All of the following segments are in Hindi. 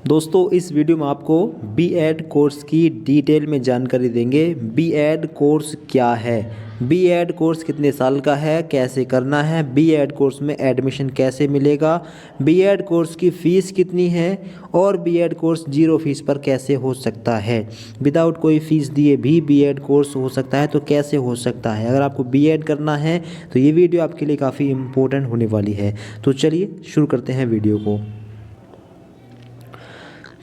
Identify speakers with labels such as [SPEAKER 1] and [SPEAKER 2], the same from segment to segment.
[SPEAKER 1] दोस्तों इस वीडियो में आपको बीएड कोर्स की डिटेल में जानकारी देंगे। बीएड कोर्स क्या है, बीएड कोर्स कितने साल का है, कैसे करना है, बीएड कोर्स में एडमिशन कैसे मिलेगा, बीएड कोर्स की फ़ीस कितनी है और बीएड कोर्स जीरो फीस पर कैसे हो सकता है। विदाउट कोई फ़ीस दिए भी बीएड कोर्स हो सकता है तो कैसे हो सकता है। अगर आपको बीएड करना है तो ये वीडियो आपके लिए काफ़ी इम्पोर्टेंट होने वाली है। तो चलिए शुरू करते हैं वीडियो को।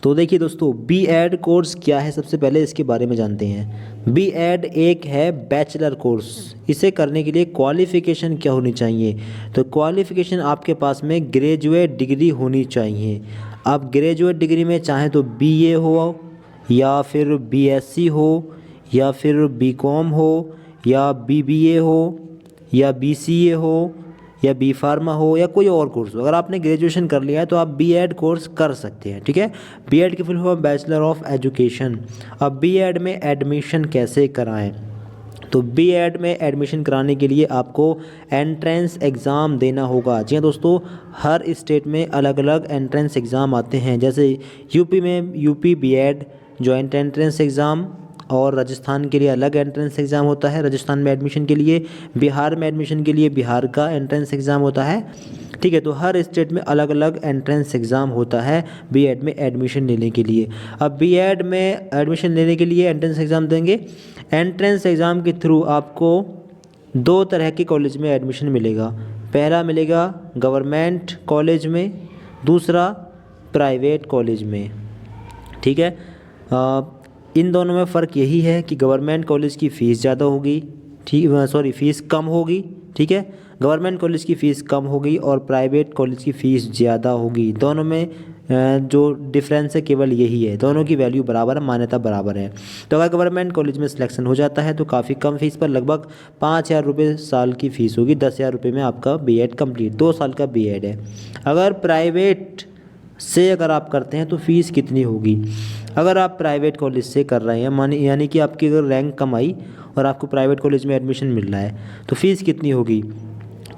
[SPEAKER 1] तो देखिए दोस्तों, बीएड कोर्स क्या है, सबसे पहले इसके बारे में जानते हैं। बीएड एक है बैचलर कोर्स। इसे करने के लिए क्वालिफ़िकेशन क्या होनी चाहिए, तो क्वालिफ़िकेशन आपके पास में ग्रेजुएट डिग्री होनी चाहिए। आप ग्रेजुएट डिग्री में चाहें तो बीए हो या फिर बीएससी हो या फिर बीकॉम हो या बीबीए हो या बीसीए हो या बी फार्मा हो या कोई और कोर्स हो। अगर आपने ग्रेजुएशन कर लिया है तो आप बीएड कोर्स कर सकते हैं, ठीक है। बीएड की full form bachelor of education. अब बीएड में एडमिशन कैसे कराएं, तो बीएड में एडमिशन कराने के लिए आपको एंट्रेंस एग्ज़ाम देना होगा। जी हाँ दोस्तों, हर स्टेट में अलग अलग एंट्रेंस एग्ज़ाम आते हैं। जैसे यूपी में UP BEd joint entrance exam, और राजस्थान के लिए अलग एंट्रेंस एग्ज़ाम होता है राजस्थान में एडमिशन के लिए। बिहार में एडमिशन के लिए बिहार का एंट्रेंस एग्ज़ाम होता है, ठीक है। तो हर स्टेट में अलग अलग एंट्रेंस एग्ज़ाम होता है बीएड में एडमिशन लेने के लिए। अब बीएड में एडमिशन लेने के लिए एंट्रेंस एग्ज़ाम देंगे। एंट्रेंस एग्ज़ाम के थ्रू आपको दो तरह के कॉलेज में एडमिशन मिलेगा। पहला मिलेगा गवर्नमेंट कॉलेज में, दूसरा प्राइवेट कॉलेज में, ठीक है। इन दोनों में फ़र्क यही है कि गवर्नमेंट कॉलेज की फ़ीस ज़्यादा होगी, फ़ीस कम होगी, ठीक है। गवर्नमेंट कॉलेज की फ़ीस कम होगी और प्राइवेट कॉलेज की फ़ीस ज़्यादा होगी। दोनों में जो डिफरेंस है केवल यही है, दोनों की वैल्यू बराबर है, मान्यता बराबर है। तो अगर गवर्नमेंट कॉलेज में सिलेक्शन हो जाता है तो काफ़ी कम फीस पर, लगभग 5,000 रुपये साल की फ़ीस होगी। 10,000 रुपये में आपका बीएड कंप्लीट, 2 साल का बीएड है। अगर प्राइवेट से अगर आप करते हैं तो फ़ीस कितनी होगी। अगर आप प्राइवेट कॉलेज से कर रहे हैं यानी कि आपकी अगर रैंक कम आई और आपको प्राइवेट कॉलेज में एडमिशन मिल रहा है तो फ़ीस कितनी होगी,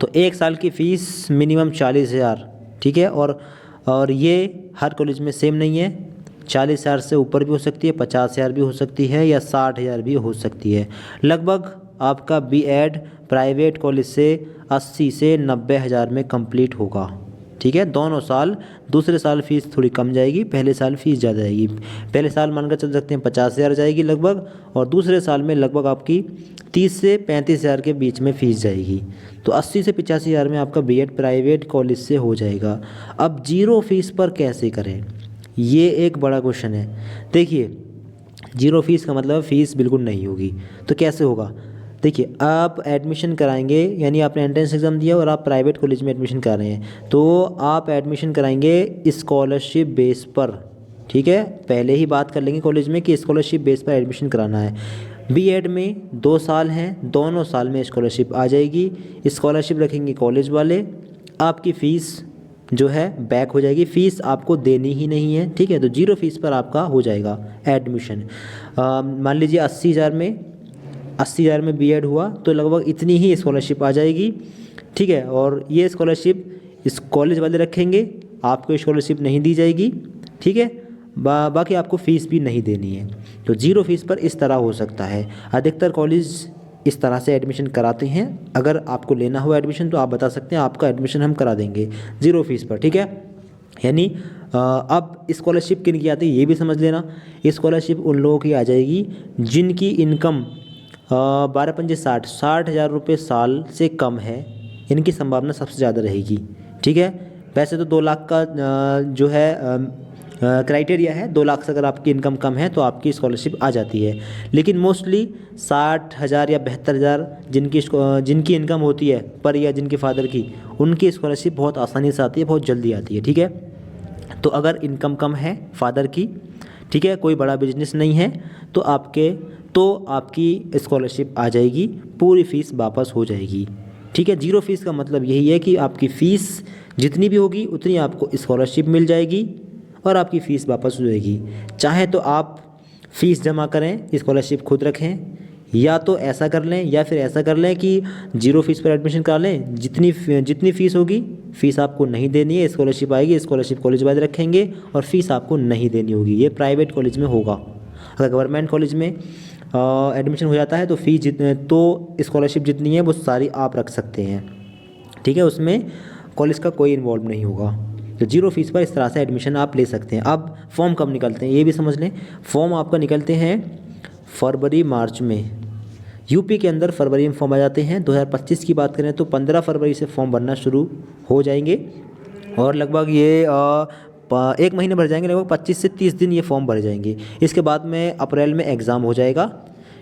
[SPEAKER 1] तो 1 साल की फ़ीस मिनिमम 40,000, ठीक है। और ये हर कॉलेज में सेम नहीं है, 40,000 से ऊपर भी हो सकती है, 50,000 भी हो सकती है या 60,000 भी हो सकती है। लगभग आपका बीएड प्राइवेट कॉलेज से 80 से 90,000 में कंप्लीट होगा, ठीक है। दोनों साल, दूसरे साल फ़ीस थोड़ी कम जाएगी, पहले साल फ़ीस ज़्यादा जाएगी। पहले साल मानकर चल सकते हैं 50,000 जाएगी लगभग, और दूसरे साल में लगभग आपकी 30 से 35,000 के बीच में फ़ीस जाएगी। तो 80 से 85,000 में आपका बीएड प्राइवेट कॉलेज से हो जाएगा। अब जीरो फीस पर कैसे करें, ये एक बड़ा क्वेश्चन है। देखिए, जीरो फीस का मतलब फ़ीस बिल्कुल नहीं होगी, तो कैसे होगा। देखिए, आप एडमिशन कराएंगे, यानी आपने एंट्रेंस एग्ज़ाम दिया और आप प्राइवेट कॉलेज में एडमिशन करा रहे हैं तो आप एडमिशन कराएंगे स्कॉलरशिप बेस पर, ठीक है। पहले ही बात कर लेंगे कॉलेज में कि स्कॉलरशिप बेस पर एडमिशन कराना है। बीएड में 2 साल हैं, दोनों साल में स्कॉलरशिप आ जाएगी। स्कॉलरशिप रखेंगे कॉलेज वाले, आपकी फ़ीस जो है बैक हो जाएगी, फ़ीस आपको देनी ही नहीं है, ठीक है। तो जीरो फीस पर आपका हो जाएगा एडमिशन। मान लीजिए 80,000 में बीएड हुआ तो लगभग इतनी ही स्कॉलरशिप आ जाएगी, ठीक है। और ये स्कॉलरशिप इस कॉलेज वाले रखेंगे, आपको स्कॉलरशिप नहीं दी जाएगी, ठीक है। बाकी आपको फ़ीस भी नहीं देनी है। तो जीरो फीस पर इस तरह हो सकता है। अधिकतर कॉलेज इस तरह से एडमिशन कराते हैं। अगर आपको लेना हो एडमिशन तो आप बता सकते हैं, आपका एडमिशन हम करा देंगे ज़ीरो फीस पर, ठीक है। यानी अब स्कॉलरशिप किन की आती है ये भी समझ लेना। स्कॉलरशिप उन लोगों की आ जाएगी जिनकी इनकम 12 पंजे 60,000 रुपये साल से कम है, इनकी संभावना सबसे ज़्यादा रहेगी, ठीक है। वैसे तो 2 लाख का जो है क्राइटेरिया है, 2 लाख से अगर आपकी इनकम कम है तो आपकी स्कॉलरशिप आ जाती है। लेकिन मोस्टली 60,000 या 72,000 जिनकी इनकम होती है पर या जिनके फादर की, उनकी स्कॉलरशिप बहुत आसानी से आती है, बहुत जल्दी आती है, ठीक है। तो अगर इनकम कम है फादर की, ठीक है, कोई बड़ा बिजनेस नहीं है, तो आपकी स्कॉलरशिप आ जाएगी, पूरी फ़ीस वापस हो जाएगी, ठीक है। जीरो फीस का मतलब यही है कि आपकी फ़ीस जितनी भी होगी उतनी आपको स्कॉलरशिप मिल जाएगी और आपकी फ़ीस वापस हो जाएगी। चाहे तो आप फ़ीस जमा करें, स्कॉलरशिप खुद रखें, या तो ऐसा कर लें या फिर ऐसा कर लें कि जीरो फीस पर एडमिशन करा लें। जितनी फ़ीस होगी, फ़ीस आपको नहीं देनी है, स्कॉलरशिप आएगी, स्कॉलरशिप कॉलेज वाले रखेंगे और फ़ीस आपको नहीं देनी होगी। ये प्राइवेट कॉलेज में होगा। अगर गवर्नमेंट कॉलेज में एडमिशन हो जाता है तो तो स्कॉलरशिप जितनी है वो सारी आप रख सकते हैं, ठीक है, उसमें कॉलेज का कोई इन्वॉल्व नहीं होगा। तो जीरो फीस पर इस तरह से एडमिशन आप ले सकते हैं। अब फॉर्म कब निकलते हैं ये भी समझ लें। फॉर्म आपका निकलते हैं फरवरी मार्च में। यूपी के अंदर फरवरी में फॉर्म आ जाते हैं। 2025 की बात करें तो 15 फरवरी से फॉर्म भरना शुरू हो जाएंगे और लगभग ये 1 महीने भर जाएंगे, लगभग 25 से 30 दिन ये फॉर्म भर जाएंगे। इसके बाद में अप्रैल में एग्ज़ाम हो जाएगा,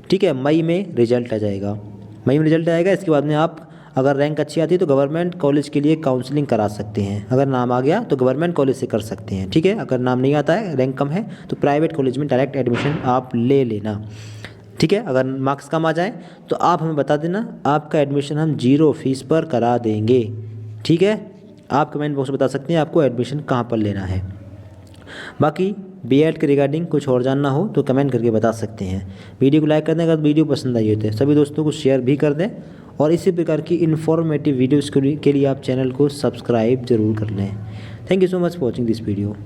[SPEAKER 1] ठीक है, मई में रिजल्ट आ जाएगा। मई में रिजल्ट आएगा, इसके बाद में आप अगर रैंक अच्छी आती है तो गवर्नमेंट कॉलेज के लिए काउंसलिंग करा सकते हैं। अगर नाम आ गया तो गवर्नमेंट कॉलेज से कर सकते हैं, ठीक है। अगर नाम नहीं आता है, रैंक कम है, तो प्राइवेट कॉलेज में डायरेक्ट एडमिशन आप ले लेना, ठीक है। अगर मार्क्स कम आ जाए तो आप हमें बता देना, आपका एडमिशन हम जीरो फीस पर करा देंगे, ठीक है। आप कमेंट बॉक्स में बता सकते हैं आपको एडमिशन कहाँ पर लेना है। बाकी बीएड के रिगार्डिंग कुछ और जानना हो तो कमेंट करके बता सकते हैं। वीडियो को लाइक कर दें अगर वीडियो पसंद आई हो तो सभी दोस्तों को शेयर भी कर दें और इसी प्रकार की इन्फॉर्मेटिव वीडियोज़ के लिए आप चैनल को सब्सक्राइब ज़रूर कर लें। Thank you so much for watching this video.